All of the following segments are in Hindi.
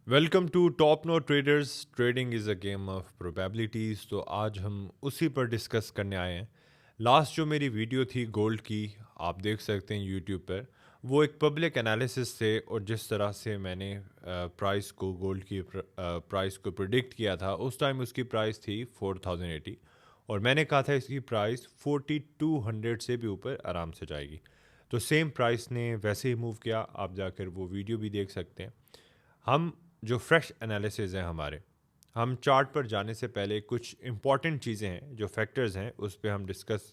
Welcome to top no traders. Trading is a game of probabilities. तो आज हम उसी पर डिस्कस करने आए हैं। लास्ट जो मेरी वीडियो थी गोल्ड की, आप देख सकते हैं यूट्यूब पर। वो एक पब्लिक एनालिसिस थे और जिस तरह से मैंने प्राइस को गोल्ड की प्राइस को प्रिडिक्ट किया था, उस टाइम उसकी प्राइस थी 4080 और मैंने कहा था इसकी प्राइस 4200 से भी ऊपर आराम से जाएगी। तो सेम प्राइस ने वैसे ही मूव किया। आप जाकर वो वीडियो भी देख सकते हैं। हम जो फ्रेश एनालिसिस हैं हमारे, हम चार्ट पर जाने से पहले कुछ इंपॉर्टेंट चीज़ें हैं, जो फैक्टर्स हैं उस पे हम डिस्कस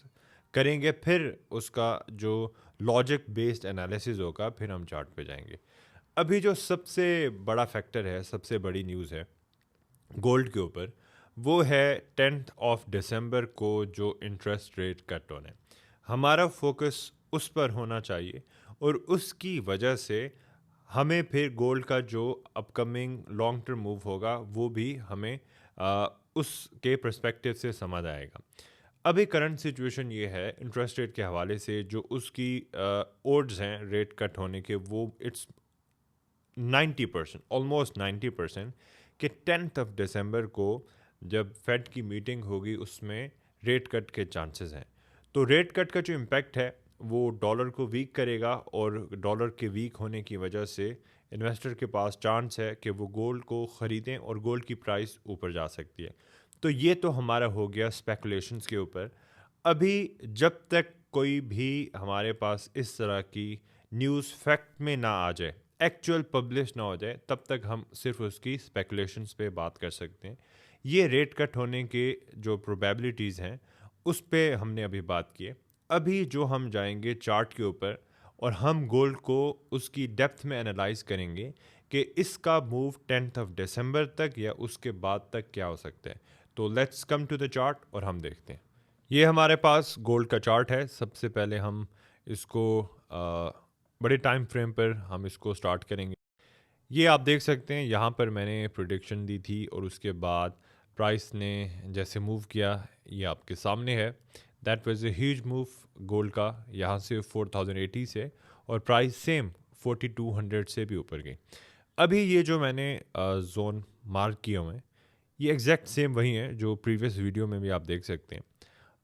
करेंगे। फिर उसका जो लॉजिक बेस्ड एनालिसिस होगा, फिर हम चार्ट पे जाएंगे। अभी जो सबसे बड़ा फैक्टर है, सबसे बड़ी न्यूज़ है गोल्ड के ऊपर, वो है 10 दिसंबर को जो इंटरेस्ट रेट कट होने। हमारा फोकस उस पर होना चाहिए और उसकी वजह से हमें फिर गोल्ड का जो अपकमिंग लॉन्ग टर्म मूव होगा वो भी हमें उसके पर्सपेक्टिव से समझ आएगा। अभी करंट सिचुएशन ये है इंटरेस्ट रेट के हवाले से, जो उसकी ओड्स हैं रेट कट होने के, वो इट्स 90%, ऑलमोस्ट 90% कि 10 दिसंबर को जब फेड की मीटिंग होगी उसमें रेट कट के चांसेस हैं। तो रेट कट का जो इम्पैक्ट है वो डॉलर को वीक करेगा और डॉलर के वीक होने की वजह से इन्वेस्टर के पास चांस है कि वो गोल्ड को ख़रीदें और गोल्ड की प्राइस ऊपर जा सकती है। तो ये तो हमारा हो गया स्पेकुलेशंस के ऊपर। अभी जब तक कोई भी हमारे पास इस तरह की न्यूज़ फैक्ट में ना आ जाए, एक्चुअल पब्लिश ना हो जाए, तब तक हम सिर्फ उसकी स्पेकुलेशंस पे बात कर सकते हैं। ये रेट कट होने के जो प्रोबेबिलिटीज़ हैं उस पे हमने अभी बात की है। अभी जो हम जाएंगे चार्ट के ऊपर और हम गोल्ड को उसकी डेप्थ में एनालाइज करेंगे कि इसका मूव 10 दिसंबर तक या उसके बाद तक क्या हो सकता है। तो let's come to the chart और हम देखते हैं। ये हमारे पास गोल्ड का चार्ट है। सबसे पहले हम इसको बड़े टाइम फ्रेम पर हम इसको स्टार्ट करेंगे। ये आप देख सकते हैं, यहाँ पर मैंने प्रिडिक्शन दी थी और उसके बाद प्राइस ने जैसे मूव किया, ये आपके सामने है। That was a huge move gold का, यहाँ से 4080 से, और प्राइस सेम 4200 से भी ऊपर गई। अभी ये जो मैंने जोन मार्क किए हुए हैं, ये एग्जैक्ट सेम वही हैं जो प्रीवियस वीडियो में भी आप देख सकते हैं।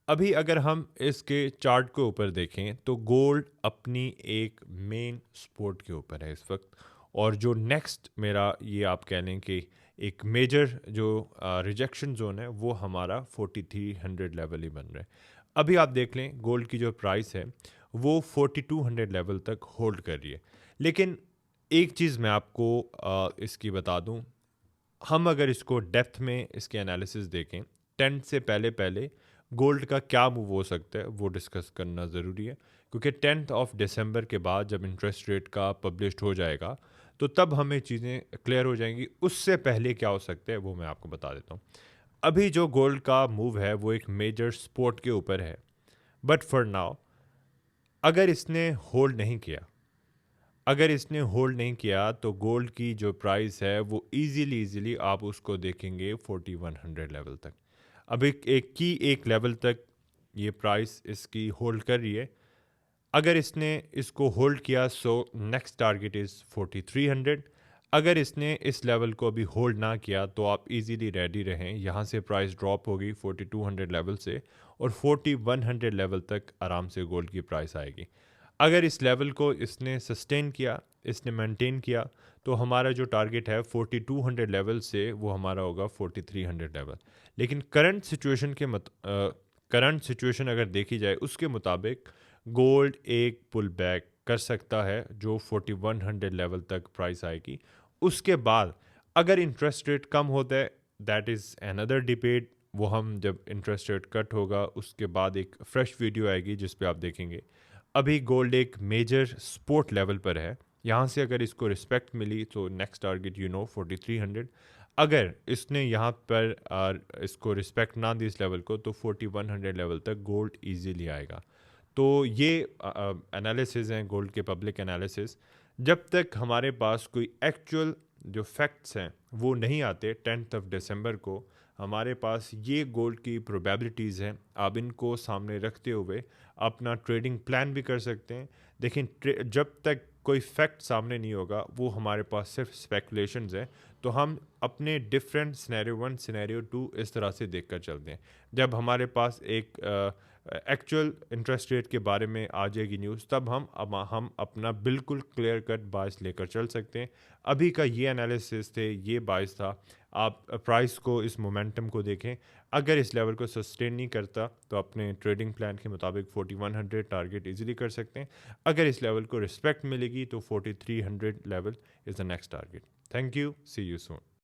अभी अगर हम इसके चार्ट के ऊपर देखें तो गोल्ड अपनी एक मेन सपोर्ट के ऊपर है इस वक्त, और जो नेक्स्ट मेरा ये आप कह लें कि एक मेजर जो रिजेक्शन जोन है वो हमारा 4300 लेवल ही बन रहा है। अभी आप देख लें गोल्ड की जो प्राइस है वो 4200 लेवल तक होल्ड कर रही है। लेकिन एक चीज़ मैं आपको इसकी बता दूं, हम अगर इसको डेप्थ में इसके एनालिसिस देखें, 10 से पहले पहले गोल्ड का क्या मूव हो सकता है वो डिस्कस करना ज़रूरी है। क्योंकि 10 दिसंबर के बाद जब इंटरेस्ट रेट का पब्लिश्ड हो जाएगा तो तब हमें चीज़ें क्लियर हो जाएंगी। उससे पहले क्या हो सकता है वो मैं आपको बता देता हूँ। अभी जो गोल्ड का मूव है वो एक मेजर सपोर्ट के ऊपर है, बट फॉर नाउ अगर इसने होल्ड नहीं किया, अगर इसने होल्ड नहीं किया तो गोल्ड की जो प्राइस है वो इजीली आप उसको देखेंगे 4100 लेवल तक। अब एक लेवल तक ये प्राइस इसकी होल्ड कर रही है। अगर इसने इसको होल्ड किया सो नेक्स्ट टारगेट इज़ 4300। अगर इसने इस लेवल को अभी होल्ड ना किया तो आप इजीली रेडी रहें, यहाँ से प्राइस ड्रॉप होगी 4200 लेवल से और 4100 लेवल तक आराम से गोल्ड की प्राइस आएगी। अगर इस लेवल को इसने सस्टेन किया, इसने मेंटेन किया, तो हमारा जो टारगेट है 4200 लेवल से वो हमारा होगा 4300 लेवल। लेकिन करंट सिचुएशन अगर देखी जाए उसके मुताबिक गोल्ड एक पुल बैक कर सकता है जो 4100 लेवल तक प्राइस आएगी। उसके बाद अगर इंटरेस्ट रेट कम होता है, दैट इज़ अनदर डिबेट। वो हम जब इंटरेस्ट रेट कट होगा उसके बाद एक फ्रेश वीडियो आएगी जिस पे आप देखेंगे। अभी गोल्ड एक मेजर सपोर्ट लेवल पर है, यहाँ से अगर इसको रिस्पेक्ट मिली तो नेक्स्ट टारगेट 4300। अगर इसने यहाँ पर इसको रिस्पेक्ट ना दी इस लेवल को तो 4100 लेवल तक गोल्ड इजीली आएगा। तो ये एनालिसिस हैं गोल्ड के, पब्लिक एनालिसिस। जब तक हमारे पास कोई एक्चुअल जो फैक्ट्स हैं वो नहीं आते 10 दिसंबर को, हमारे पास ये गोल्ड की प्रोबेबिलिटीज़ हैं। आप इनको सामने रखते हुए अपना ट्रेडिंग प्लान भी कर सकते हैं। लेकिन जब तक कोई फैक्ट सामने नहीं होगा, वो हमारे पास सिर्फ स्पेकुलेशंस हैं। तो हम अपने डिफरेंट सिनेरियो 1 सिनेरियो 2 इस तरह से देखकर चलते हैं। जब हमारे पास एक एक्चुअल इंटरेस्ट रेट के बारे में आ जाएगी न्यूज़, तब हम अपना बिल्कुल क्लियर कट बायस लेकर चल सकते हैं। अभी का ये एनालिसिस थे, ये बायस था। आप प्राइस को, इस मोमेंटम को देखें, अगर इस लेवल को सस्टेन नहीं करता तो अपने ट्रेडिंग प्लान के मुताबिक 4100 टारगेट इजीली कर सकते हैं। अगर इस लेवल को रिस्पेक्ट मिलेगी तो 4300 level is the next target. Thank you, see you soon.